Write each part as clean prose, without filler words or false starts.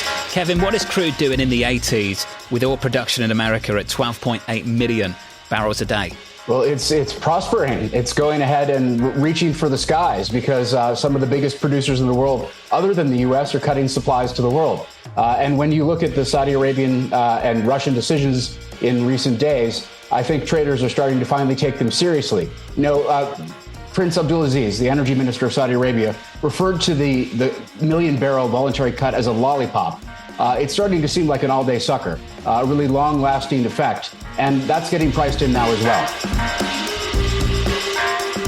dollars. Kevin, what is crude doing in the 80s with oil production in America at 12.8 million barrels a day? Well, it's prospering. It's going ahead and reaching for the skies because some of the biggest producers in the world, other than the U.S., are cutting supplies to the world. And when you look at the Saudi Arabian and Russian decisions in recent days, I think traders are starting to finally take them seriously. You know, Prince Abdulaziz, the energy minister of Saudi Arabia, referred to the million-barrel voluntary cut as a lollipop. It's starting to seem like an all-day sucker, a really long-lasting effect, and that's getting priced in now as well.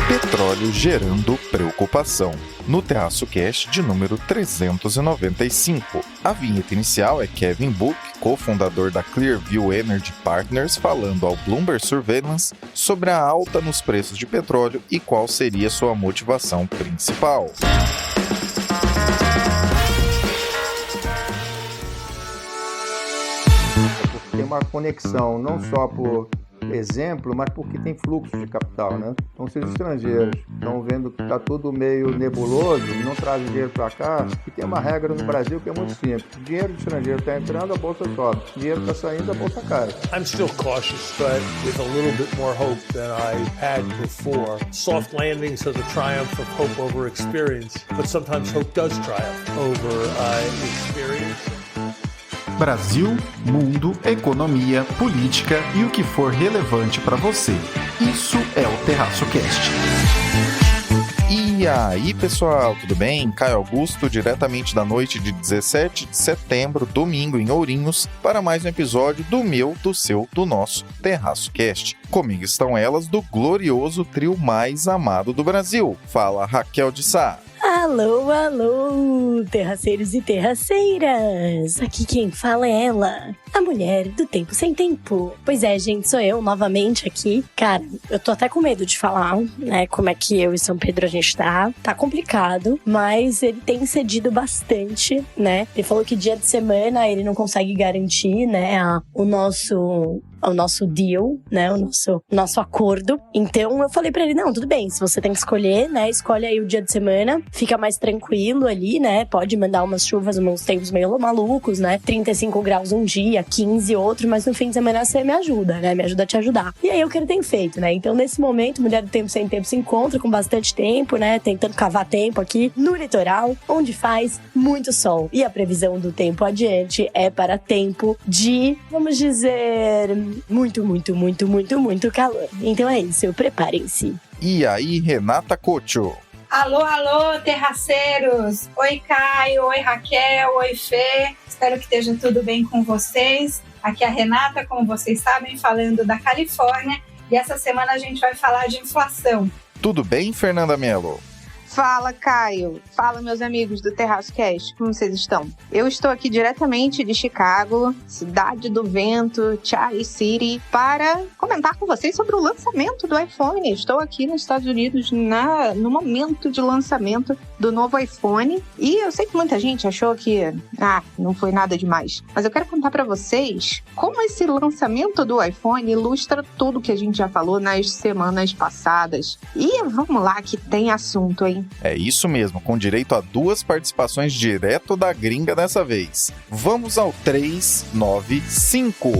Petróleo gerando preocupação. No Terraço Cast de número 395. A vinheta inicial é Kevin Book, cofundador da Clearview Energy Partners, falando ao Bloomberg Surveillance sobre a alta nos preços de petróleo e qual seria sua motivação principal. Tem uma conexão não só por exemplo, mas porque tem fluxo de capital, né? Então, se os estrangeiros estão vendo que está tudo meio nebuloso, não trazem dinheiro para cá, e tem uma regra no Brasil que é muito simples. O dinheiro do estrangeiro está entrando, a bolsa sobe. O dinheiro está saindo, a bolsa cai. I'm still cautious, but with a little bit more hope than I had before. Soft landings are the triumph of hope over experience, but sometimes hope does triumph over experience. Brasil, mundo, economia, política e o que for relevante para você. Isso é o Terraço Cast. E aí, pessoal, tudo bem? Caio Augusto, diretamente da noite de 17 de setembro, domingo em Ourinhos, para mais um episódio do meu, do seu, do nosso Terraço Cast. Comigo estão elas do glorioso trio mais amado do Brasil. Fala, Raquel de Sá. Alô, alô, terraceiros e terraceiras! Aqui quem fala é ela, a mulher do tempo sem tempo. Pois é, gente, sou eu novamente aqui. Cara, eu tô até com medo de falar, né, como é que eu e São Pedro a gente tá. Tá complicado, mas ele tem cedido bastante, né? Ele falou que dia de semana ele não consegue garantir, né, o nosso deal, né, o nosso acordo. Então eu falei pra ele, não, tudo bem, se você tem que escolher, né, escolhe aí o dia de semana, fica mais tranquilo ali, né, pode mandar umas chuvas, uns tempos meio malucos, né, 35 graus um dia, 15 outro, mas no fim de semana você me ajuda, né, me ajuda a te ajudar. E aí o que ele tem feito, né, então nesse momento, Mulher do Tempo Sem Tempo se encontra com bastante tempo, né, tentando cavar tempo aqui no litoral, onde faz muito sol. E a previsão do tempo adiante é para tempo de, vamos dizer, muito calor. Então é isso, preparem-se. E aí, Renata Couto? Alô, alô, terraceiros! Oi, Caio, oi, Raquel, oi, Fê. Espero que esteja tudo bem com vocês. Aqui é a Renata, como vocês sabem, falando da Califórnia. E essa semana a gente vai falar de inflação. Tudo bem, Fernanda Mello? Fala, Caio. Fala, meus amigos do Terraço Cast. Como vocês estão? Eu estou aqui diretamente de Chicago, cidade do vento, Charlie City, para comentar com vocês sobre o lançamento do iPhone. Estou aqui nos Estados Unidos no momento de lançamento do novo iPhone. E eu sei que muita gente achou que não foi nada demais. Mas eu quero contar para vocês como esse lançamento do iPhone ilustra tudo que a gente já falou nas semanas passadas. E vamos lá que tem assunto, hein? É isso mesmo, com direito a 2 participações direto da gringa dessa vez. Vamos ao 395.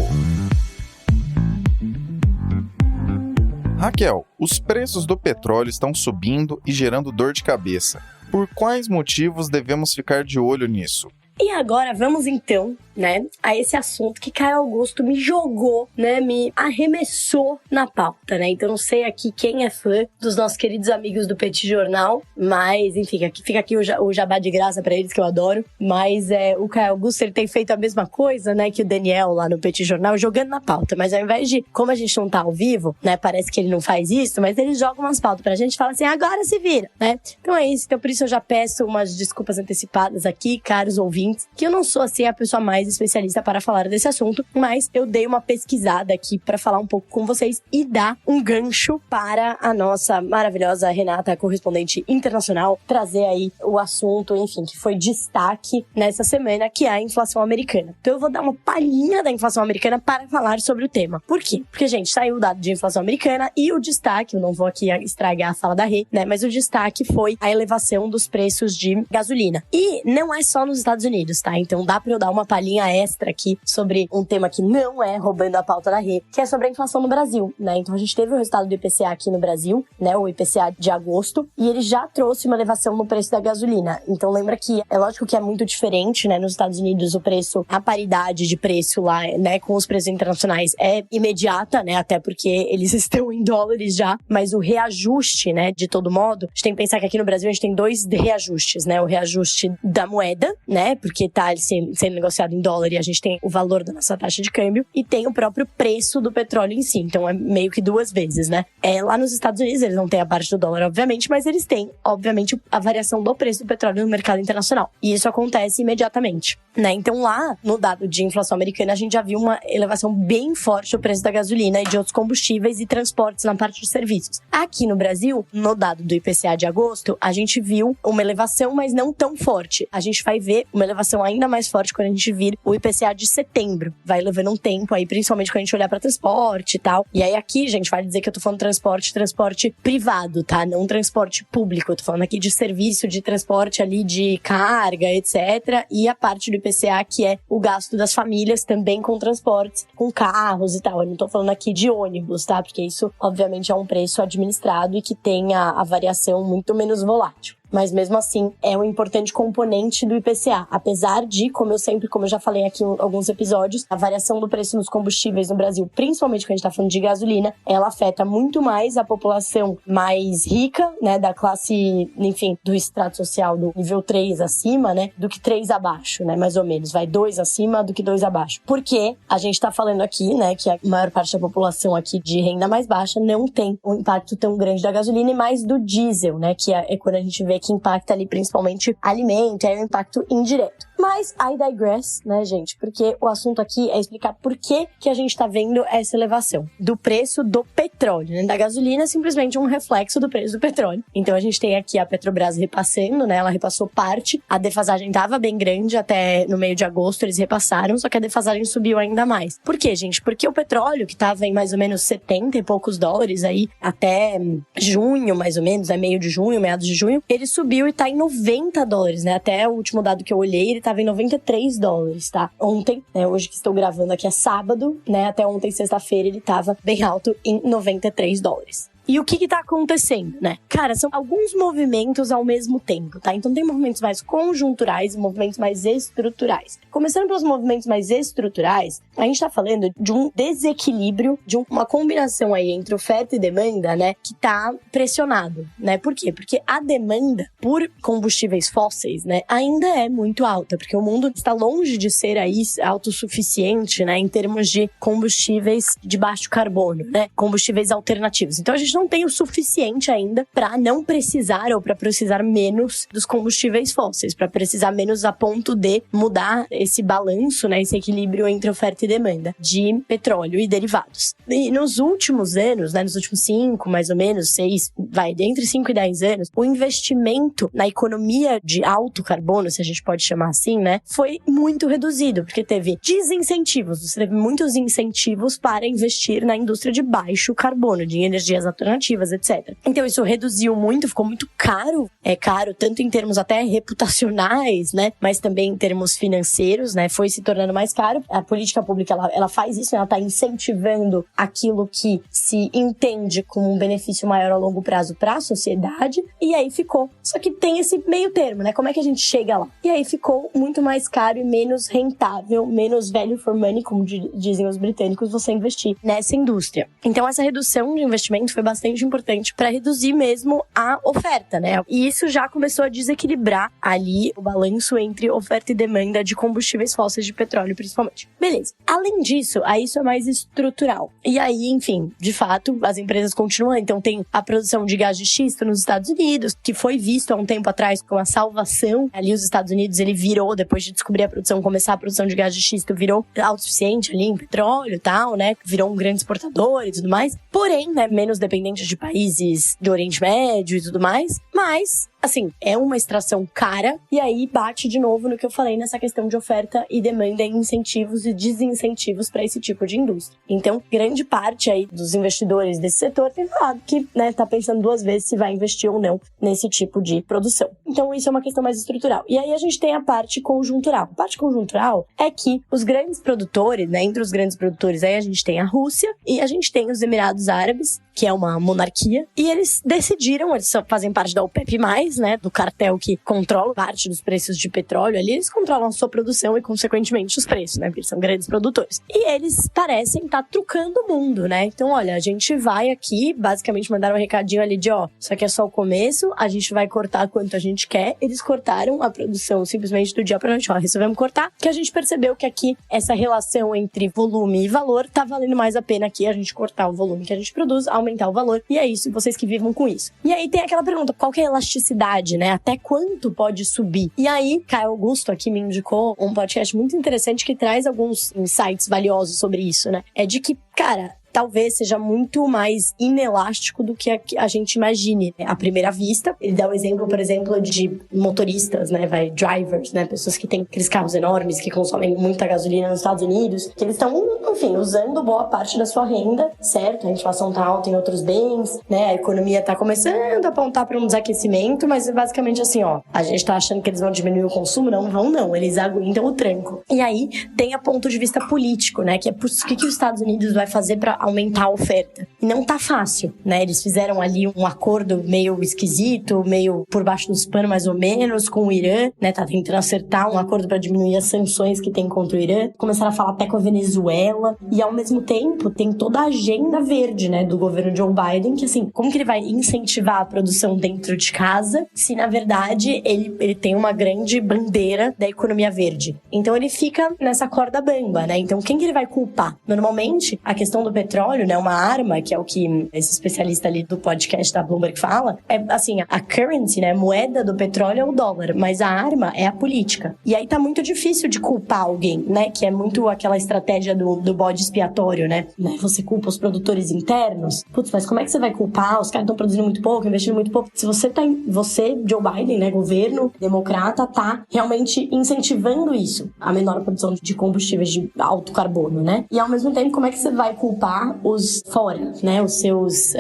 Raquel, os preços do petróleo estão subindo e gerando dor de cabeça. Por quais motivos devemos ficar de olho nisso? E agora vamos então, né, a esse assunto que Caio Augusto me jogou, né, me arremessou na pauta, né? Então não sei aqui quem é fã dos nossos queridos amigos do Petit Jornal, mas enfim, fica aqui o jabá de graça pra eles que eu adoro, mas o Caio Augusto, ele tem feito a mesma coisa, né, que o Daniel lá no Petit Jornal, jogando na pauta, mas ao invés de, como a gente não tá ao vivo, né, parece que ele não faz isso, mas ele joga umas pautas pra gente e fala assim, agora se vira, né? Então é isso, então por isso eu já peço umas desculpas antecipadas aqui, caros ouvintes, que eu não sou, assim, a pessoa mais especialista para falar desse assunto, mas eu dei uma pesquisada aqui para falar um pouco com vocês e dar um gancho para a nossa maravilhosa Renata, correspondente internacional, trazer aí o assunto, enfim, que foi destaque nessa semana, que é a inflação americana. Então eu vou dar uma palhinha da inflação americana para falar sobre o tema. Por quê? Porque, gente, saiu o dado de inflação americana e o destaque, eu não vou aqui estragar a fala da Rê, né, mas o destaque foi a elevação dos preços de gasolina. E não é só nos Estados Unidos Unidos, tá? Então dá pra eu dar uma palhinha extra aqui sobre um tema que não é roubando a pauta da Rê, que é sobre a inflação no Brasil, né? Então a gente teve o resultado do IPCA aqui no Brasil, né? O IPCA de agosto, e ele já trouxe uma elevação no preço da gasolina. Então lembra que é lógico que é muito diferente, né? Nos Estados Unidos o preço, a paridade de preço lá, né? Com os preços internacionais é imediata, né? Até porque eles estão em dólares já, mas o reajuste, né? De todo modo, a gente tem que pensar que aqui no Brasil a gente tem dois reajustes, né? O reajuste da moeda, né? Porque tá sendo negociado em dólar e a gente tem o valor da nossa taxa de câmbio, e tem o próprio preço do petróleo em si. Então é meio que duas vezes, né? Lá nos Estados Unidos eles não têm a parte do dólar, obviamente, mas eles têm, obviamente, a variação do preço do petróleo no mercado internacional. E isso acontece imediatamente, né? Então lá, no dado de inflação americana, a gente já viu uma elevação bem forte do preço da gasolina e de outros combustíveis e transportes na parte de serviços. Aqui no Brasil, no dado do IPCA de agosto, a gente viu uma elevação, mas não tão forte. A gente vai ver uma elevação ainda mais forte quando a gente vir o IPCA de setembro. Vai levando um tempo aí, principalmente quando a gente olhar pra transporte e tal. E aí aqui, gente, vale dizer que eu tô falando transporte privado, tá? Não transporte público. Eu tô falando aqui de serviço de transporte ali de carga, etc. E a parte do IPCA, que é o gasto das famílias também com transportes, com carros e tal. Eu não tô falando aqui de ônibus, tá? Porque isso, obviamente, é um preço administrado e que tem a variação muito menos volátil. Mas mesmo assim, é um importante componente do IPCA. Apesar de, como eu já falei aqui em alguns episódios, a variação do preço dos combustíveis no Brasil, principalmente quando a gente tá falando de gasolina, ela afeta muito mais a população mais rica, né, da classe, enfim, do extrato social do nível 3 acima, né, do que 3 abaixo, né, mais ou menos. Vai 2 acima do que 2 abaixo. Porque a gente tá falando aqui, né, que a maior parte da população aqui de renda mais baixa não tem um impacto tão grande da gasolina e mais do diesel, né, que é quando a gente vê que impacta ali principalmente alimento, é um impacto indireto. Mas I digress, né, gente? Porque o assunto aqui é explicar por que a gente tá vendo essa elevação do preço do petróleo, né? Da gasolina é simplesmente um reflexo do preço do petróleo. Então a gente tem aqui a Petrobras repassando, né? Ela repassou parte. A defasagem tava bem grande até no meio de agosto, eles repassaram, só que a defasagem subiu ainda mais. Por quê, gente? Porque o petróleo, que tava em mais ou menos 70 e poucos dólares aí até junho, mais ou menos, meio de junho, meados de junho, ele subiu e tá em 90 dólares, né? Até o último dado que eu olhei, ele tava em 93 dólares, tá? Ontem, né? Hoje que estou gravando aqui é sábado, né? Até ontem, sexta-feira, ele tava bem alto em 93 dólares. E o que tá acontecendo, né? Cara, são alguns movimentos ao mesmo tempo, tá? Então tem movimentos mais conjunturais e movimentos mais estruturais. Começando pelos movimentos mais estruturais, a gente tá falando de um desequilíbrio, de uma combinação aí entre oferta e demanda, né? Que tá pressionado, né? Por quê? Porque a demanda por combustíveis fósseis, né? Ainda é muito alta, porque o mundo está longe de ser aí autossuficiente, né? Em termos de combustíveis de baixo carbono, né? Combustíveis alternativos. Então a gente não tem o suficiente ainda para não precisar ou para precisar menos dos combustíveis fósseis, para precisar menos a ponto de mudar esse balanço, né, esse equilíbrio entre oferta e demanda de petróleo e derivados. E nos últimos anos, né, nos últimos 5, mais ou menos, 6, entre 5 e 10 anos, o investimento na economia de alto carbono, se a gente pode chamar assim, né, foi muito reduzido, porque teve desincentivos, você teve muitos incentivos para investir na indústria de baixo carbono, de energias alternativas, etc. Então isso reduziu muito, ficou muito caro. É caro tanto em termos até reputacionais, né? Mas também em termos financeiros, né? Foi se tornando mais caro. A política pública, ela faz isso, ela está incentivando aquilo que se entende como um benefício maior a longo prazo para a sociedade. E aí ficou. Só que tem esse meio termo, né? Como é que a gente chega lá? E aí ficou muito mais caro e menos rentável, menos value for money, como dizem os britânicos, você investir nessa indústria. Então essa redução de investimento foi bastante importante para reduzir mesmo a oferta, né? E isso já começou a desequilibrar ali o balanço entre oferta e demanda de combustíveis fósseis de petróleo, principalmente. Beleza. Além disso, aí isso é mais estrutural. E aí, enfim, de fato, as empresas continuam. Então tem a produção de gás de xisto nos Estados Unidos, que foi visto há um tempo atrás com a salvação. Ali os Estados Unidos, ele virou, depois de descobrir a produção, começar a produção de gás de xisto, virou autossuficiente ali em petróleo e tal, né? Virou um grande exportador e tudo mais. Porém, né, menos dependente de países do Oriente Médio e tudo mais, mas assim, é uma extração cara, e aí bate de novo no que eu falei nessa questão de oferta e demanda, incentivos e desincentivos para esse tipo de indústria. Então, grande parte aí dos investidores desse setor tem falado que, né, tá pensando duas vezes se vai investir ou não nesse tipo de produção. Então, isso é uma questão mais estrutural. E aí a gente tem a parte conjuntural. A parte conjuntural é que os grandes produtores, né, entre os grandes produtores aí a gente tem a Rússia e a gente tem os Emirados Árabes, que é uma monarquia, e eles decidiram, eles fazem parte da OPEP+, né, do cartel que controla parte dos preços de petróleo ali, eles controlam a sua produção e, consequentemente, os preços, né, porque eles são grandes produtores. E eles parecem estar trucando o mundo, né? Então, olha, a gente vai aqui, basicamente mandaram um recadinho ali de, isso aqui é só o começo, a gente vai cortar quanto a gente quer. Eles cortaram a produção simplesmente do dia pra noite, resolvemos cortar, que a gente percebeu que aqui essa relação entre volume e valor tá valendo mais a pena aqui a gente cortar o volume que a gente produz, aumentar o valor, e é isso, vocês que vivam com isso. E aí tem aquela pergunta, qual que é a elasticidade, né? Até quanto pode subir? E aí, Caio Augusto aqui me indicou um podcast muito interessante que traz alguns insights valiosos sobre isso, né? É de que, cara, talvez seja muito mais inelástico do que a gente imagine, né? À primeira vista. Ele dá o exemplo, por exemplo, de motoristas, né? Drivers, né? Pessoas que têm aqueles carros enormes, que consomem muita gasolina nos Estados Unidos, que eles estão, enfim, usando boa parte da sua renda, certo? A inflação tá alta em outros bens, né? A economia tá começando a apontar para um desaquecimento, mas é basicamente assim, a gente tá achando que eles vão diminuir o consumo? Não vão, não. Eles aguentam o tranco. E aí, tem a ponto de vista político, né? Que é o que os Estados Unidos vai fazer para aumentar a oferta. E não tá fácil, né? Eles fizeram ali um acordo meio esquisito, meio por baixo dos panos, mais ou menos, com o Irã, né? Tá tentando acertar um acordo para diminuir as sanções que tem contra o Irã. Começaram a falar até com a Venezuela. E, ao mesmo tempo, tem toda a agenda verde, né? Do governo Joe Biden, que, assim, como que ele vai incentivar a produção dentro de casa se, na verdade, ele tem uma grande bandeira da economia verde? Então, ele fica nessa corda bamba, né? Então, quem que ele vai culpar? Normalmente, a questão do petróleo, né, uma arma, que é o que esse especialista ali do podcast da Bloomberg fala, é assim, a currency, né, a moeda do petróleo é o dólar, mas a arma é a política. E aí tá muito difícil de culpar alguém, né, que é muito aquela estratégia do bode expiatório, né, você culpa os produtores internos, putz, mas como é que você vai culpar? Os caras estão produzindo muito pouco, investindo muito pouco. Se você Joe Biden, né, governo democrata, tá realmente incentivando isso, a menor produção de combustíveis de alto carbono, né, e ao mesmo tempo, como é que você vai culpar os fora, né, os seus,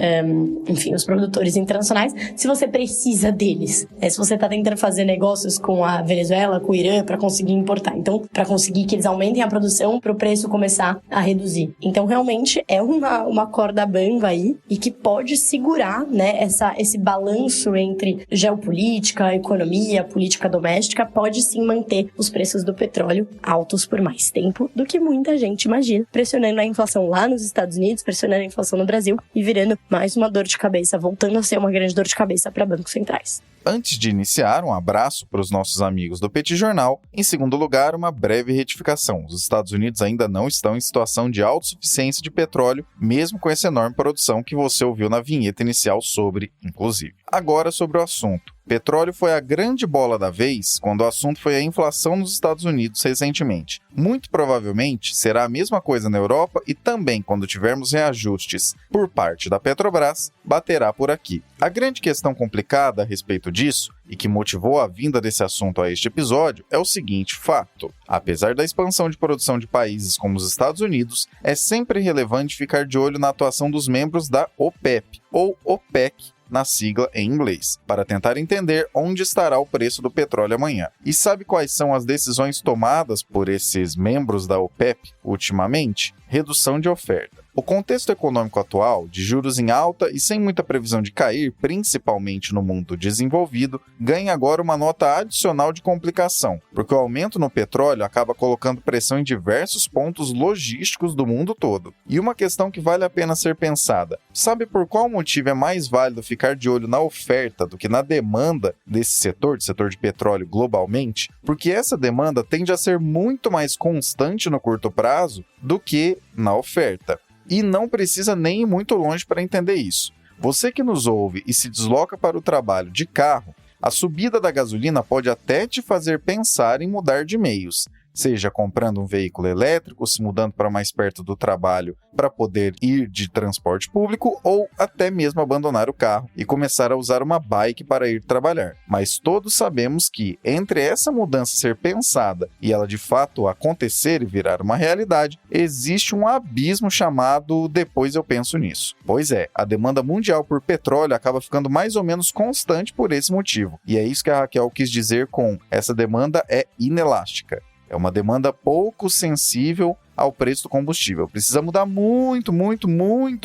enfim, os produtores internacionais, se você precisa deles, se você tá tentando fazer negócios com a Venezuela, com o Irã, para conseguir importar, então, para conseguir que eles aumentem a produção, para o preço começar a reduzir. Então, realmente, é uma corda bamba aí, e que pode segurar, né, esse balanço entre geopolítica, economia, política doméstica, pode sim manter os preços do petróleo altos por mais tempo do que muita gente imagina, pressionando a inflação lá nos Estados Unidos, pressionando a inflação no Brasil e virando mais uma dor de cabeça, voltando a ser uma grande dor de cabeça para bancos centrais. Antes de iniciar, um abraço para os nossos amigos do Petit Jornal. Em segundo lugar, uma breve retificação. Os Estados Unidos ainda não estão em situação de autossuficiência de petróleo, mesmo com essa enorme produção que você ouviu na vinheta inicial sobre, inclusive. Agora sobre o assunto. Petróleo foi a grande bola da vez quando o assunto foi a inflação nos Estados Unidos recentemente. Muito provavelmente será a mesma coisa na Europa e também quando tivermos reajustes por parte da Petrobras, baterá por aqui. A grande questão complicada a respeito disso, e que motivou a vinda desse assunto a este episódio, é o seguinte fato. Apesar da expansão de produção de países como os Estados Unidos, é sempre relevante ficar de olho na atuação dos membros da OPEP, ou OPEC, na sigla em inglês, para tentar entender onde estará o preço do petróleo amanhã. E sabe quais são as decisões tomadas por esses membros da OPEP ultimamente? Redução de oferta. O contexto econômico atual, de juros em alta e sem muita previsão de cair, principalmente no mundo desenvolvido, ganha agora uma nota adicional de complicação, porque o aumento no petróleo acaba colocando pressão em diversos pontos logísticos do mundo todo. E uma questão que vale a pena ser pensada: sabe por qual motivo é mais válido ficar de olho na oferta do que na demanda desse setor de petróleo globalmente? Porque essa demanda tende a ser muito mais constante no curto prazo do que na oferta. E não precisa nem ir muito longe para entender isso. Você que nos ouve e se desloca para o trabalho de carro, a subida da gasolina pode até te fazer pensar em mudar de meios. seja comprando um veículo elétrico, se mudando para mais perto do trabalho para poder ir de transporte público ou até mesmo abandonar o carro e começar a usar uma bike para ir trabalhar. Mas todos sabemos que entre essa mudança ser pensada e ela de fato acontecer e virar uma realidade, existe um abismo chamado depois eu penso nisso. Pois é, a demanda mundial por petróleo acaba ficando mais ou menos constante por esse motivo. E é isso que a Raquel quis dizer com essa demanda é inelástica. É uma demanda pouco sensível ao preço do combustível. Precisa mudar muito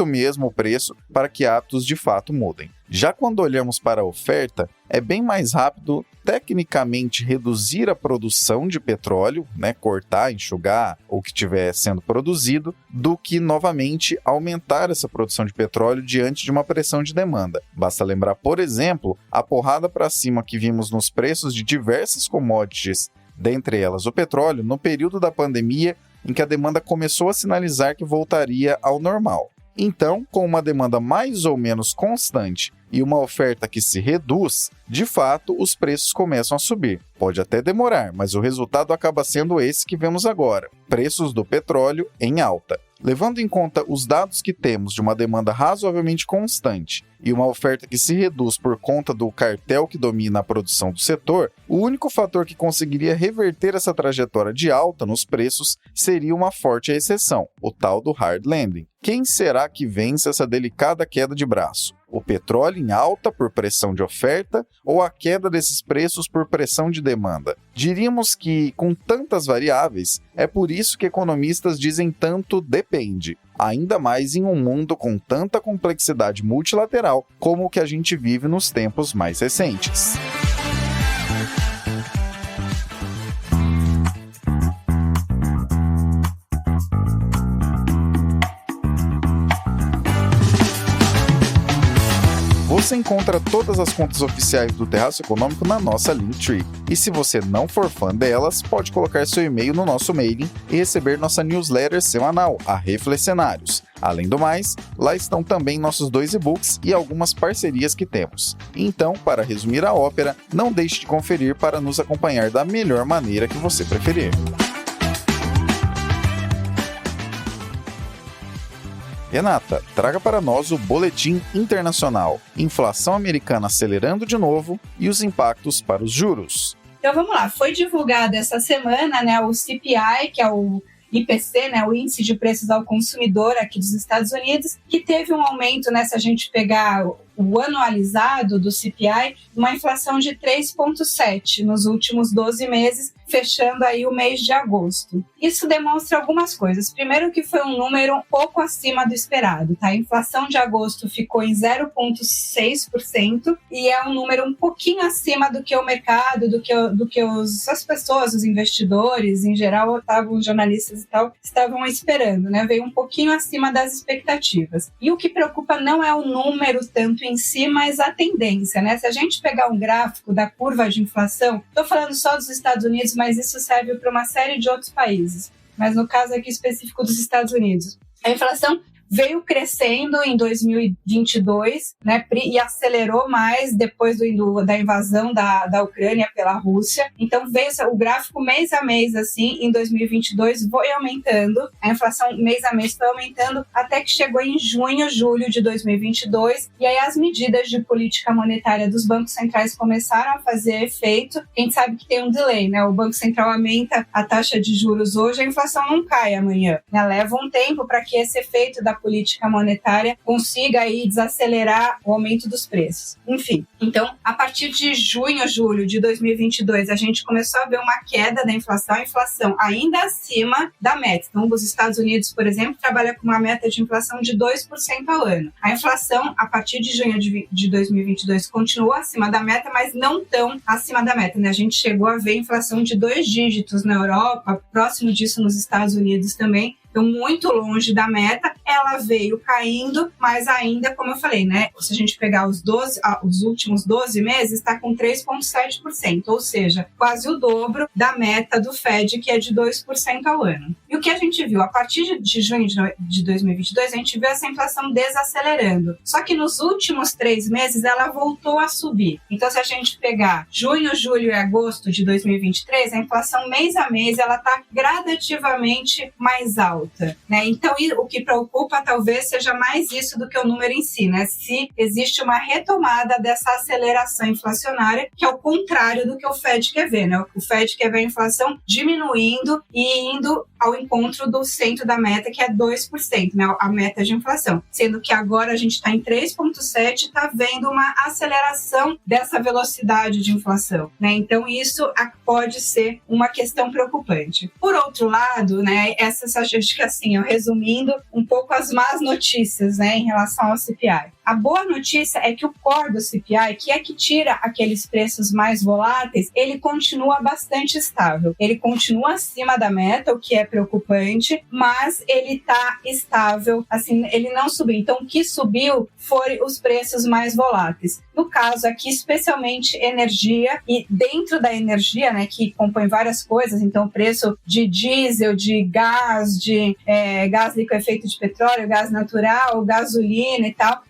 mesmo o preço para que hábitos de fato mudem. Já quando olhamos para a oferta, é bem mais rápido tecnicamente reduzir a produção de petróleo, cortar, enxugar o que estiver sendo produzido, do que novamente aumentar essa produção de petróleo diante de uma pressão de demanda. Basta lembrar, por exemplo, a porrada para cima que vimos nos preços de diversas commodities, dentre elas o petróleo, no período da pandemia em que a demanda começou a sinalizar que voltaria ao normal. Então, com uma demanda mais ou menos constante e uma oferta que se reduz, de fato, os preços começam a subir. Pode até demorar, mas o resultado acaba sendo esse que vemos agora: preços do petróleo em alta. Levando em conta os dados que temos de uma demanda razoavelmente constante e uma oferta que se reduz por conta do cartel que domina a produção do setor, o único fator que conseguiria reverter essa trajetória de alta nos preços seria uma forte exceção, o tal do hard landing. Quem será que vence essa delicada queda de braço? O petróleo em alta por pressão de oferta ou a queda desses preços por pressão de demanda? Diríamos que, com tantas variáveis, é por isso que economistas dizem tanto depende, ainda mais em um mundo com tanta complexidade multilateral como o que a gente vive nos tempos mais recentes. Você encontra todas as contas oficiais do Terraço Econômico na nossa Linktree. E se você não for fã delas, pode colocar seu e-mail no nosso mailing e receber nossa newsletter semanal, a Reflexionários. Além do mais, lá estão também nossos 2 e-books e algumas parcerias que temos. Então, para resumir a ópera, não deixe de conferir para nos acompanhar da melhor maneira que você preferir. Renata, traga para nós o Boletim Internacional. Inflação americana acelerando de novo e os impactos para os juros. Então vamos lá, foi divulgado essa semana, o CPI, que é o IPC, o Índice de Preços ao Consumidor aqui dos Estados Unidos, que teve um aumento, se a gente pegar o anualizado do CPI, uma inflação de 3,7% nos últimos 12 meses, fechando aí o mês de agosto. Isso demonstra algumas coisas. Primeiro que foi um número um pouco acima do esperado, tá? A inflação de agosto ficou em 0,6% e é um número um pouquinho acima do que o mercado, do que as pessoas, os investidores, em geral, os jornalistas e tal, estavam esperando, Veio um pouquinho acima das expectativas. E o que preocupa não é o número tanto em si, mas a tendência, Se a gente pegar um gráfico da curva de inflação, estou falando só dos Estados Unidos, mas isso serve para uma série de outros países. Mas no caso aqui específico dos Estados Unidos, a inflação veio crescendo em 2022, e acelerou mais depois da invasão da Ucrânia pela Rússia. Então, veio o gráfico mês a mês, assim, em 2022, foi aumentando. A inflação mês a mês foi aumentando até que chegou em junho, julho de 2022. E aí as medidas de política monetária dos bancos centrais começaram a fazer efeito. A gente sabe que tem um delay, O Banco Central aumenta a taxa de juros hoje, a inflação não cai amanhã. Leva um tempo para que esse efeito da política monetária consiga aí desacelerar o aumento dos preços. Enfim, então, a partir de junho, julho de 2022, a gente começou a ver uma queda da inflação, a inflação ainda acima da meta. Então, os Estados Unidos, por exemplo, trabalha com uma meta de inflação de 2% ao ano. A inflação, a partir de junho de 2022, continuou acima da meta, mas não tão acima da meta, A gente chegou a ver inflação de 2 dígitos na Europa, próximo disso nos Estados Unidos também, então muito longe da meta, ela veio caindo, mas ainda, como eu falei, né, se a gente pegar os últimos 12 meses, está com 3,7%, ou seja, quase o dobro da meta do Fed, que é de 2% ao ano. E o que a gente viu? A partir de junho de 2022, a gente viu essa inflação desacelerando. Só que nos últimos 3 meses, ela voltou a subir. Então, se a gente pegar junho, julho e agosto de 2023, a inflação mês a mês, ela está gradativamente mais alta, né? Então, o que preocupa talvez seja mais isso do que o número em si, né? Se existe uma retomada dessa aceleração inflacionária, que é o contrário do que o Fed quer ver, né? O Fed quer ver a inflação diminuindo e indo ao encontro do centro da meta, que é 2%, né? A meta de inflação. Sendo que agora a gente está em 3,7%, está vendo uma aceleração dessa velocidade de inflação, né? Então, isso pode ser uma questão preocupante. Por outro lado, né, acho que assim, resumindo um pouco as más notícias, né, em relação ao CPI. A boa notícia é que o core do CPI, que é que tira aqueles preços mais voláteis, ele continua bastante estável. Ele continua acima da meta, o que é preocupante, mas ele está estável, assim, ele não subiu. Então, o que subiu foram os preços mais voláteis. No caso aqui, especialmente energia, e dentro da energia, né, que compõe várias coisas, então o preço de diesel, de gás, de gás liquefeito de petróleo, gás natural, gasolina e tal,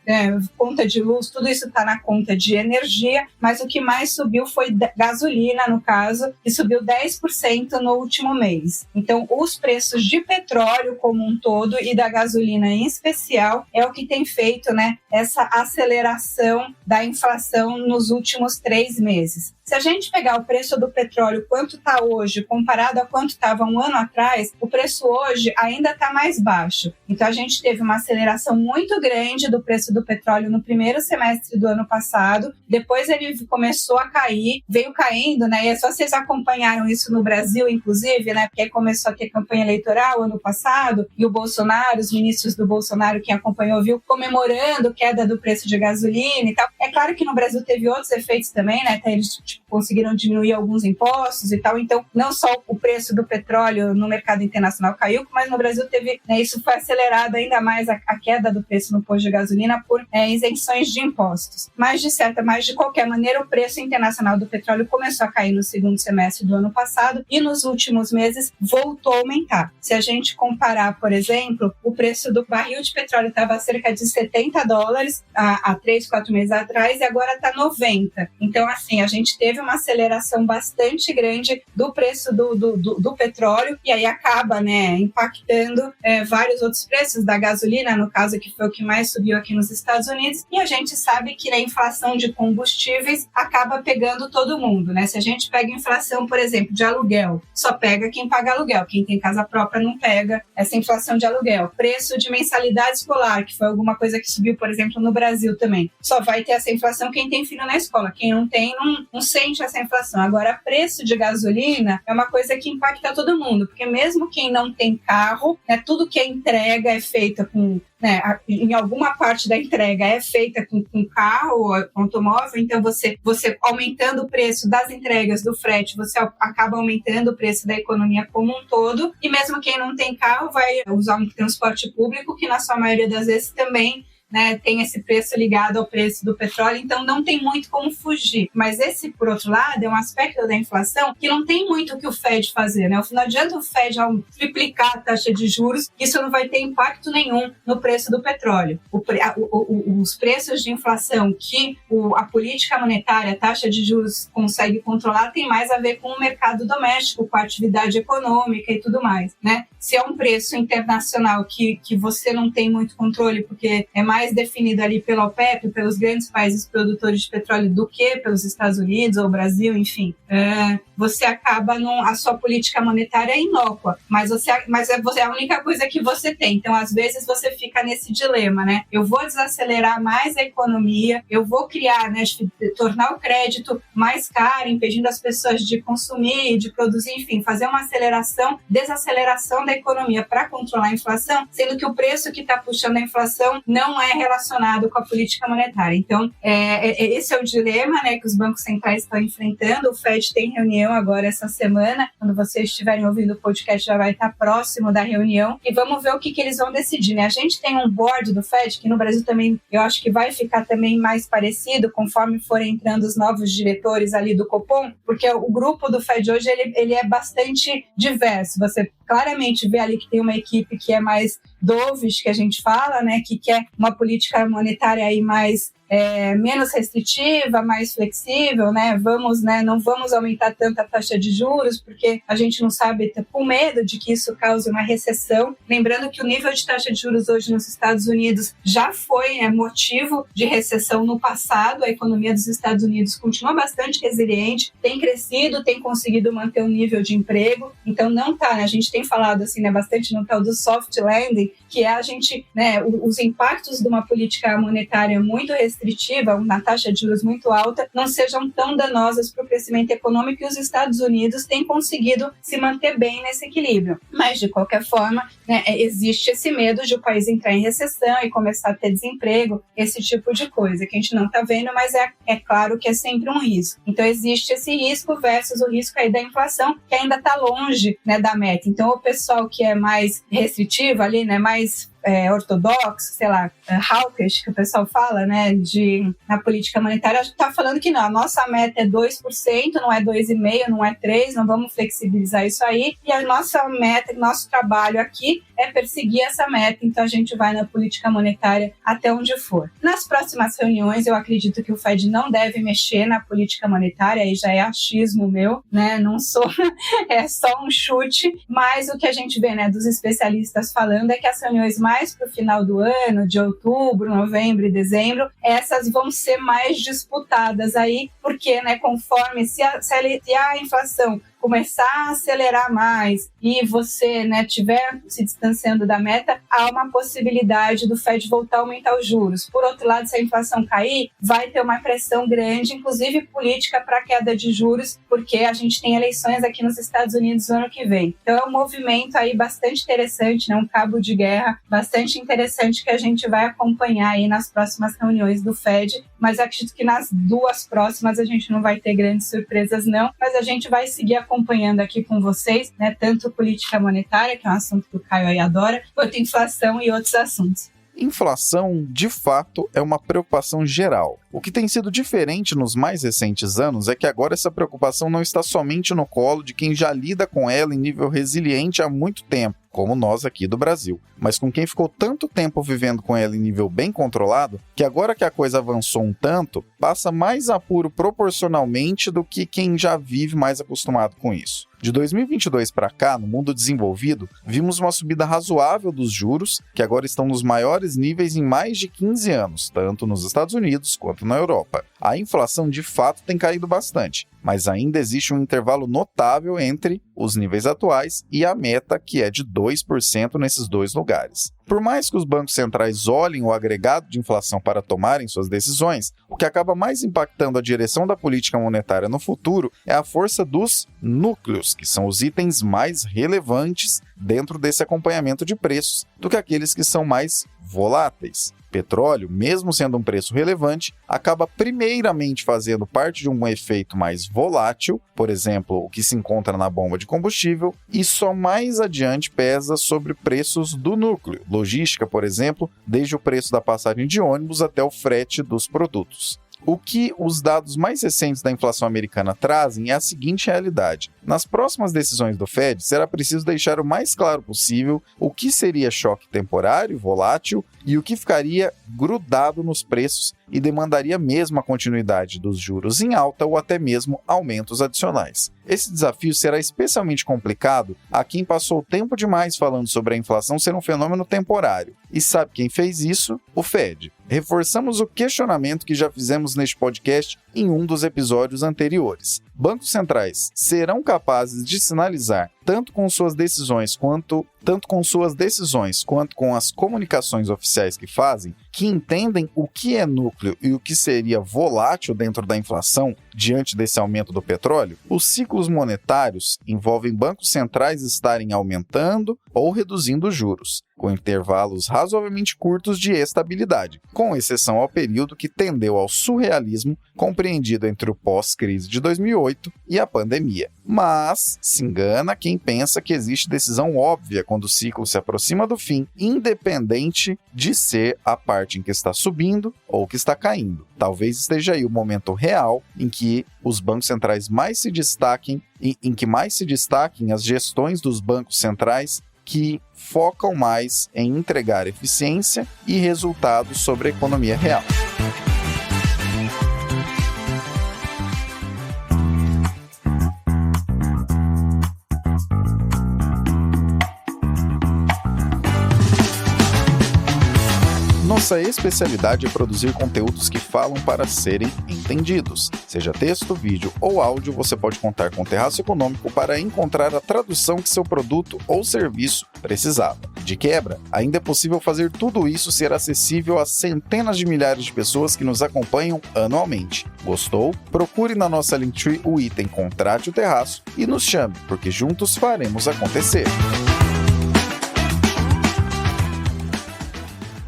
conta de luz, tudo isso está na conta de energia, mas o que mais subiu foi gasolina, no caso, que subiu 10% no último mês. Então, os preços de petróleo como um todo e da gasolina em especial é o que tem feito, né, essa aceleração da inflação nos últimos 3 meses. Se a gente pegar o preço do petróleo, quanto está hoje, comparado a quanto estava um ano atrás, o preço hoje ainda está mais baixo. Então, a gente teve uma aceleração muito grande do preço do petróleo no primeiro semestre do ano passado. Depois ele começou a cair, veio caindo, né? E é só vocês acompanharam isso no Brasil, inclusive, né? Porque aí começou a ter campanha eleitoral ano passado e o Bolsonaro, os ministros do Bolsonaro, quem acompanhou, viu comemorando queda do preço de gasolina e tal. É claro que no Brasil teve outros efeitos também, né? Eles conseguiram diminuir alguns impostos e tal. Então, não só o preço do petróleo no mercado internacional caiu, mas no Brasil teve, né, isso foi acelerado ainda mais a queda do preço no posto de gasolina por isenções de impostos. Mas de qualquer maneira, o preço internacional do petróleo começou a cair no segundo semestre do ano passado e nos últimos meses voltou a aumentar. Se a gente comparar, por exemplo, o preço do barril de petróleo estava cerca de $70 há 3, 4 meses atrás e agora está 90. Então, assim, a gente teve uma aceleração bastante grande do preço do petróleo e aí acaba, né, impactando vários outros preços da gasolina, no caso que foi o que mais subiu aqui nos Estados Unidos, e a gente sabe que a inflação de combustíveis acaba pegando todo mundo, né? Se a gente pega inflação, por exemplo, de aluguel, só pega quem paga aluguel, quem tem casa própria não pega essa inflação de aluguel. Preço de mensalidade escolar, que foi alguma coisa que subiu, por exemplo, no Brasil também, só vai ter essa inflação quem tem filho na escola, quem não tem não sente essa inflação. Agora, preço de gasolina é uma coisa que impacta todo mundo, porque mesmo quem não tem carro, né, tudo que é entrega é feita com, né, em alguma parte da entrega é feita com carro, automóvel, então você aumentando o preço das entregas do frete, você acaba aumentando o preço da economia como um todo, e mesmo quem não tem carro vai usar um transporte público, que na sua maioria das vezes também, né, tem esse preço ligado ao preço do petróleo, então não tem muito como fugir. Mas esse, por outro lado, é um aspecto da inflação que não tem muito o que o Fed fazer, né? Não adianta o Fed triplicar a taxa de juros, isso não vai ter impacto nenhum no preço do petróleo. Os preços de inflação que a política monetária, a taxa de juros consegue controlar, tem mais a ver com o mercado doméstico, com a atividade econômica e tudo mais, né? Se é um preço internacional que você não tem muito controle, porque é mais definido ali pela OPEP, pelos grandes países produtores de petróleo, do que pelos Estados Unidos ou Brasil, enfim, você acaba a sua política monetária é inócua, mas é a única coisa que você tem. Então, às vezes, você fica nesse dilema, né? Eu vou desacelerar mais a economia, eu vou criar, né, tornar o crédito mais caro, impedindo as pessoas de consumir, de produzir, enfim, fazer uma desaceleração da economia para controlar a inflação, sendo que o preço que está puxando a inflação não é relacionado com a política monetária. Então, esse é o dilema, né, que os bancos centrais estão enfrentando. O Fed tem reunião agora essa semana. Quando vocês estiverem ouvindo o podcast, já vai estar próximo da reunião. E vamos ver o que eles vão decidir, né? A gente tem um board do Fed, que no Brasil também, eu acho que vai ficar também mais parecido conforme forem entrando os novos diretores ali do Copom, porque o grupo do Fed hoje, ele é bastante diverso. Você claramente vê ali que tem uma equipe que é mais dovish, que a gente fala, né, que quer uma política monetária aí mais menos restritiva, mais flexível, né? Não vamos aumentar tanto a taxa de juros, porque a gente não sabe, tá com medo de que isso cause uma recessão. Lembrando que o nível de taxa de juros hoje nos Estados Unidos já foi motivo de recessão no passado. A economia dos Estados Unidos continua bastante resiliente, tem crescido, tem conseguido manter um nível de emprego. Então não tá, né? A gente tem falado assim, né, bastante no tal do soft landing, que é a gente, né, os impactos de uma política monetária muito restritiva, uma taxa de juros muito alta, não sejam tão danosas para o crescimento econômico, e os Estados Unidos têm conseguido se manter bem nesse equilíbrio. Mas, de qualquer forma, né, existe esse medo de o país entrar em recessão e começar a ter desemprego, esse tipo de coisa, que a gente não está vendo, mas é claro que é sempre um risco. Então, existe esse risco versus o risco aí da inflação, que ainda está longe, né, da meta. Então, o pessoal que é mais restritivo ali, né, mais ortodoxo, sei lá, hawkish, que o pessoal fala, né, na política monetária, a gente está falando que não, a nossa meta é 2%, não é 2,5%, não é 3%, não vamos flexibilizar isso aí, e a nossa meta, nosso trabalho aqui é perseguir essa meta, então a gente vai na política monetária até onde for. Nas próximas reuniões, eu acredito que o Fed não deve mexer na política monetária, aí já é achismo meu, né, não sou, é só um chute, mas o que a gente vê, né, dos especialistas falando é que as reuniões mais para o final do ano, de outubro, novembro e dezembro, essas vão ser mais disputadas aí, porque, né, conforme se a inflação começar a acelerar mais e você, né, estiver se distanciando da meta, há uma possibilidade do Fed voltar a aumentar os juros. Por outro lado, se a inflação cair, vai ter uma pressão grande, inclusive política, para a queda de juros, porque a gente tem eleições aqui nos Estados Unidos no ano que vem. Então é um movimento aí bastante interessante, né, um cabo de guerra bastante interessante que a gente vai acompanhar aí nas próximas reuniões do Fed, mas acredito que nas duas próximas a gente não vai ter grandes surpresas não, mas a gente vai seguir acompanhando aqui com vocês, né, tanto política monetária, que é um assunto que o Caio aí adora, quanto inflação e outros assuntos. Inflação, de fato, é uma preocupação geral. O que tem sido diferente nos mais recentes anos é que agora essa preocupação não está somente no colo de quem já lida com ela em nível resiliente há muito tempo, como nós aqui do Brasil, mas com quem ficou tanto tempo vivendo com ela em nível bem controlado, que agora que a coisa avançou um tanto, passa mais apuro proporcionalmente do que quem já vive mais acostumado com isso. De 2022 para cá, no mundo desenvolvido, vimos uma subida razoável dos juros, que agora estão nos maiores níveis em mais de 15 anos, tanto nos Estados Unidos quanto na Europa. A inflação, de fato, tem caído bastante, mas ainda existe um intervalo notável entre os níveis atuais e a meta, que é de 2% nesses dois lugares. Por mais que os bancos centrais olhem o agregado de inflação para tomarem suas decisões, o que acaba mais impactando a direção da política monetária no futuro é a força dos núcleos, que são os itens mais relevantes dentro desse acompanhamento de preços, do que aqueles que são mais voláteis. Petróleo, mesmo sendo um preço relevante, acaba primeiramente fazendo parte de um efeito mais volátil, por exemplo, o que se encontra na bomba de combustível, e só mais adiante pesa sobre preços do núcleo. Logística, por exemplo, desde o preço da passagem de ônibus até o frete dos produtos. O que os dados mais recentes da inflação americana trazem é a seguinte realidade. Nas próximas decisões do Fed, será preciso deixar o mais claro possível o que seria choque temporário, volátil, e o que ficaria grudado nos preços e demandaria mesmo a continuidade dos juros em alta ou até mesmo aumentos adicionais. Esse desafio será especialmente complicado a quem passou tempo demais falando sobre a inflação ser um fenômeno temporário. E sabe quem fez isso? O Fed. Reforçamos o questionamento que já fizemos neste podcast em um dos episódios anteriores. Bancos centrais serão capazes de sinalizar, tanto com suas decisões quanto com as comunicações oficiais que fazem, que entendem o que é núcleo e o que seria volátil dentro da inflação, Diante desse aumento do petróleo, os ciclos monetários envolvem bancos centrais estarem aumentando ou reduzindo os juros, com intervalos razoavelmente curtos de estabilidade, com exceção ao período que tendeu ao surrealismo compreendido entre o pós-crise de 2008 e a pandemia. Mas se engana quem pensa que existe decisão óbvia quando o ciclo se aproxima do fim, independente de ser a parte em que está subindo ou que está caindo. Talvez esteja aí o momento real em que os bancos centrais mais se destaquem, as gestões dos bancos centrais que focam mais em entregar eficiência e resultados sobre a economia real. Nossa especialidade é produzir conteúdos que falam para serem entendidos. Seja texto, vídeo ou áudio, você pode contar com o Terraço Econômico para encontrar a tradução que seu produto ou serviço precisava. De quebra, ainda é possível fazer tudo isso ser acessível a centenas de milhares de pessoas que nos acompanham anualmente. Gostou? Procure na nossa Linktree o item Contrate o Terraço e nos chame, porque juntos faremos acontecer.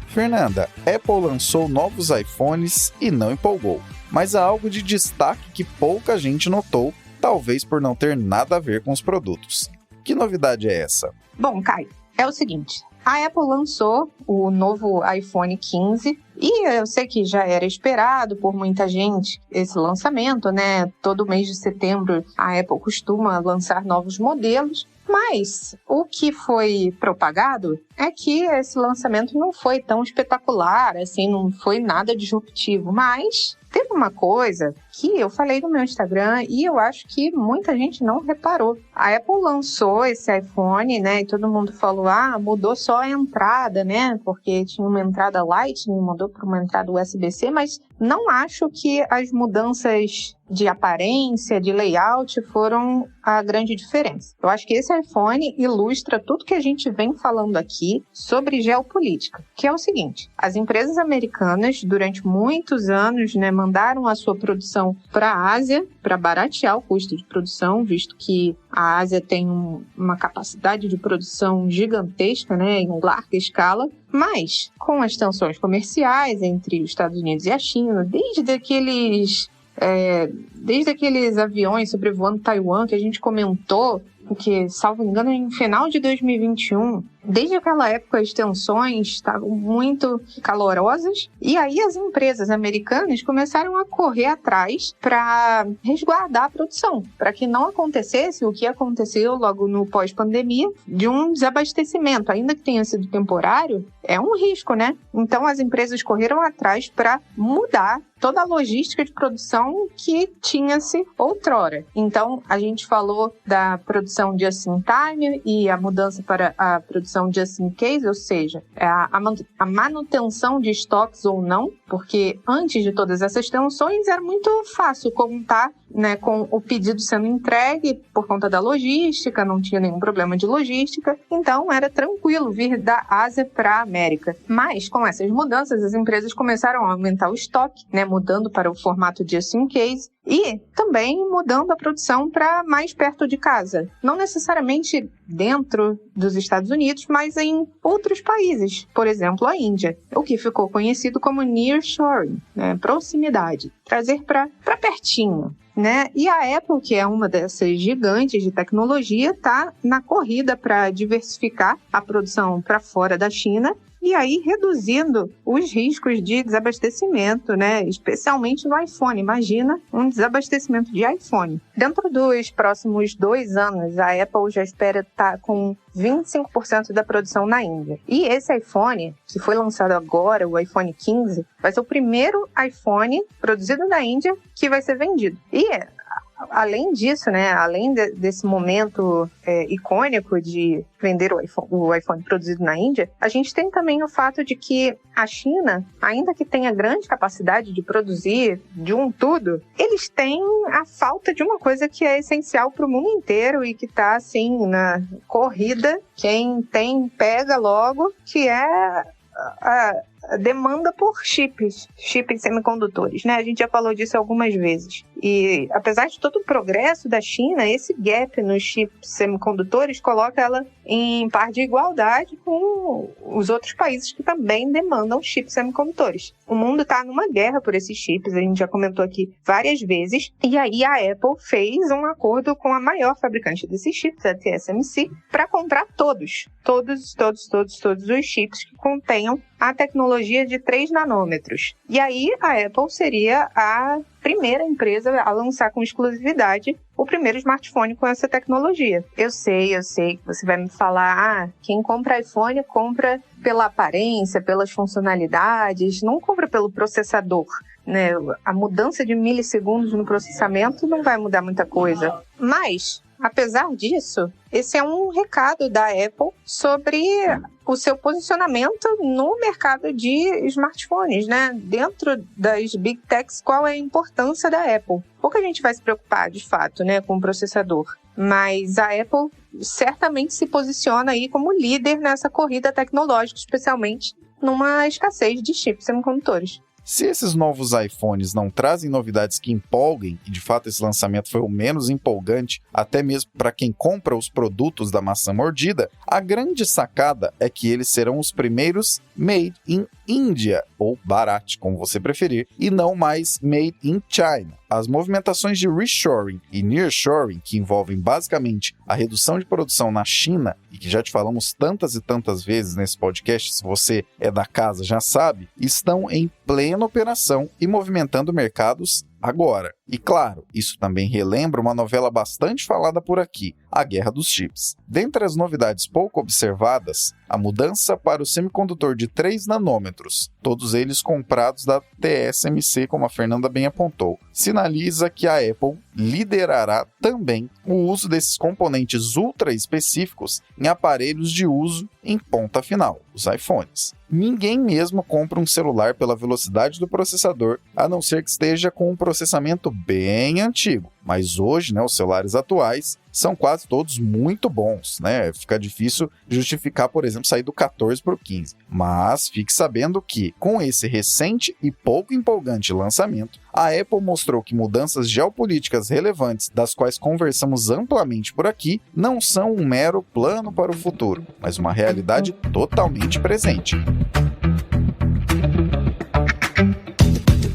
Fernanda, Apple lançou novos iPhones e não empolgou, mas há algo de destaque que pouca gente notou, talvez por não ter nada a ver com os produtos. Que novidade é essa? Bom, Caio, é o seguinte, a Apple lançou o novo iPhone 15 e eu sei que já era esperado por muita gente esse lançamento, né? Todo mês de setembro a Apple costuma lançar novos modelos, mas o que foi propagado é que esse lançamento não foi tão espetacular, assim, não foi nada disruptivo, mas teve uma coisa que eu falei no meu Instagram e eu acho que muita gente não reparou. A Apple lançou esse iPhone, né, e todo mundo falou, mudou só a entrada, né, porque tinha uma entrada Lightning, mudou para uma entrada USB-C, mas não acho que as mudanças de aparência, de layout, foram a grande diferença. Eu acho que esse iPhone ilustra tudo que a gente vem falando aqui sobre geopolítica, que é o seguinte, as empresas americanas, durante muitos anos, né, mandaram a sua produção para a Ásia, para baratear o custo de produção, visto que a Ásia tem uma capacidade de produção gigantesca, né, em larga escala, mas com as tensões comerciais entre os Estados Unidos e a China, desde aqueles aviões sobrevoando Taiwan que a gente comentou, porque, salvo engano, em final de 2021, desde aquela época as tensões estavam muito calorosas e aí as empresas americanas começaram a correr atrás para resguardar a produção, para que não acontecesse o que aconteceu logo no pós-pandemia de um desabastecimento, ainda que tenha sido temporário, é um risco, né? Então as empresas correram atrás para mudar toda a logística de produção que tinha-se outrora. Então, a gente falou da produção just-in-time e a mudança para a produção just-in-case, ou seja, a manutenção de estoques ou não, porque antes de todas essas tensões era muito fácil contar, né, com o pedido sendo entregue por conta da logística, não tinha nenhum problema de logística, então era tranquilo vir da Ásia para a América. Mas com essas mudanças, as empresas começaram a aumentar o estoque, né, mudando para o formato just-in-case e também mudando a produção para mais perto de casa. Não necessariamente dentro dos Estados Unidos, mas em outros países, por exemplo, a Índia, o que ficou conhecido como nearshoring, né, proximidade, trazer para pertinho. Né? E a Apple, que é uma dessas gigantes de tecnologia, está na corrida para diversificar a produção para fora da China e aí reduzindo os riscos de desabastecimento, né? Especialmente no iPhone. Imagina um desabastecimento de iPhone. Dentro dos próximos 2 anos, a Apple já espera estar com 25% da produção na Índia. E esse iPhone, que foi lançado agora, o iPhone 15, vai ser o primeiro iPhone produzido na Índia que vai ser vendido. E além disso, né, além desse momento icônico de vender o iPhone produzido na Índia, a gente tem também o fato de que a China, ainda que tenha grande capacidade de produzir de um tudo, eles têm a falta de uma coisa que é essencial para o mundo inteiro e que está assim na corrida, quem tem pega logo, que é a demanda por chips semicondutores, né? A gente já falou disso algumas vezes. E apesar de todo o progresso da China, esse gap nos chips semicondutores coloca ela em par de igualdade com os outros países que também demandam chips semicondutores. O mundo está numa guerra por esses chips, a gente já comentou aqui várias vezes, e aí a Apple fez um acordo com a maior fabricante desses chips, a TSMC, para comprar todos os chips que contenham a tecnologia de 3 nanômetros. E aí a Apple seria a primeira empresa a lançar com exclusividade o primeiro smartphone com essa tecnologia. Eu sei que você vai me falar, quem compra iPhone compra pela aparência, pelas funcionalidades, não compra pelo processador, né? A mudança de milissegundos no processamento não vai mudar muita coisa. Mas, apesar disso, esse é um recado da Apple sobre o seu posicionamento no mercado de smartphones, né? Dentro das Big Techs, qual é a importância da Apple? Pouca gente vai se preocupar, de fato, né, com o processador. Mas a Apple certamente se posiciona aí como líder nessa corrida tecnológica, especialmente numa escassez de chips semicondutores. Se esses novos iPhones não trazem novidades que empolguem, e de fato esse lançamento foi o menos empolgante, até mesmo para quem compra os produtos da maçã mordida, a grande sacada é que eles serão os primeiros made in India, ou Bharat, como você preferir, e não mais made in China. As movimentações de reshoring e nearshoring, que envolvem basicamente a redução de produção na China, e que já te falamos tantas e tantas vezes nesse podcast, se você é da casa já sabe, estão em plena operação e movimentando mercados agora. E claro, isso também relembra uma novela bastante falada por aqui, a Guerra dos Chips. Dentre as novidades pouco observadas, a mudança para o semicondutor de 3 nanômetros, todos eles comprados da TSMC, como a Fernanda bem apontou, sinaliza que a Apple liderará também o uso desses componentes ultra específicos em aparelhos de uso em ponta final, os iPhones. Ninguém mesmo compra um celular pela velocidade do processador, a não ser que esteja com um processamento bem antigo. Mas hoje, os celulares atuais são quase todos muito bons, né? Fica difícil justificar, por exemplo, sair do 14 para o 15. Mas fique sabendo que, com esse recente e pouco empolgante lançamento, a Apple mostrou que mudanças geopolíticas relevantes, das quais conversamos amplamente por aqui, não são um mero plano para o futuro, mas uma realidade totalmente presente.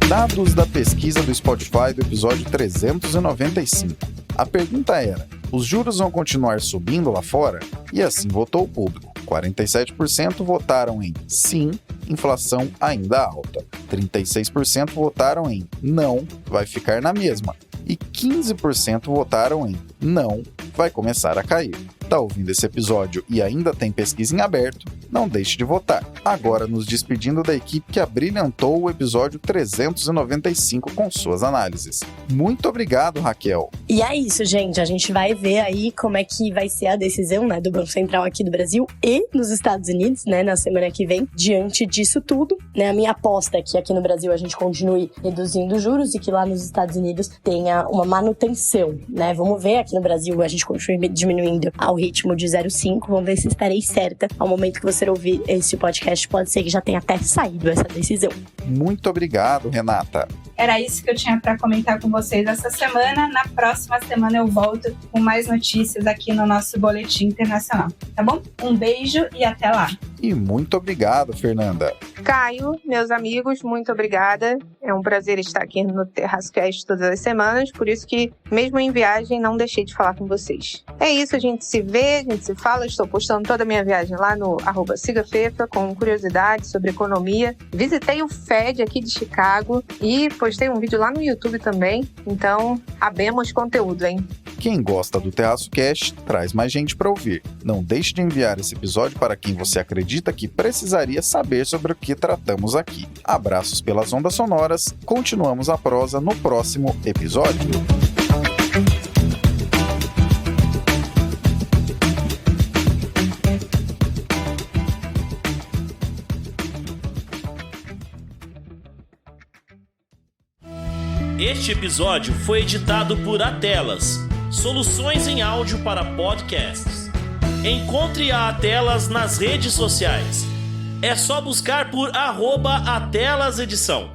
Dados da pesquisa do Spotify do episódio 395. A pergunta era: os juros vão continuar subindo lá fora? E assim votou o público. 47% votaram em sim, inflação ainda alta. 36% votaram em não, vai ficar na mesma. E 15% votaram em não, vai começar a cair. Tá ouvindo esse episódio e ainda tem pesquisa em aberto? Não deixe de votar. Agora nos despedindo da equipe que abrilhantou o episódio 395 com suas análises. Muito obrigado, Raquel. E é isso, gente. A gente vai ver aí como é que vai ser a decisão, né, do Banco Central aqui do Brasil e nos Estados Unidos, né, na semana que vem. Diante disso tudo, né, a minha aposta é que aqui no Brasil a gente continue reduzindo os juros e que lá nos Estados Unidos tenha uma manutenção, né? Vamos ver, aqui no Brasil a gente continue diminuindo ao ritmo de 0,5. Vamos ver se estarei certa. Ao momento que você ouvir esse podcast, pode ser que já tenha até saído essa decisão. Muito obrigado, Renata. Era isso que eu tinha para comentar com vocês essa semana. Na próxima semana eu volto com mais notícias aqui no nosso Boletim Internacional, tá bom? Um beijo e até lá. E muito obrigado, Fernanda. Caio, meus amigos, muito obrigada. É um prazer estar aqui no TerraçoCast todas as semanas, por isso que, mesmo em viagem, não deixei de falar com vocês. É isso, a gente se vê, a gente se fala. Estou postando toda a minha viagem lá no @sigafefa, com curiosidades sobre economia. Visitei o FED aqui de Chicago e postei um vídeo lá no YouTube também. Então, abemos conteúdo, hein? Quem gosta do TerraçoCast, traz mais gente para ouvir. Não deixe de enviar esse episódio para quem você acredita que precisaria saber sobre o que tratamos aqui. Abraços pelas ondas sonoras, continuamos a prosa no próximo episódio. Este episódio foi editado por Atelas, soluções em áudio para podcasts. Encontre a Atelas nas redes sociais. É só buscar por @AtelasEdição.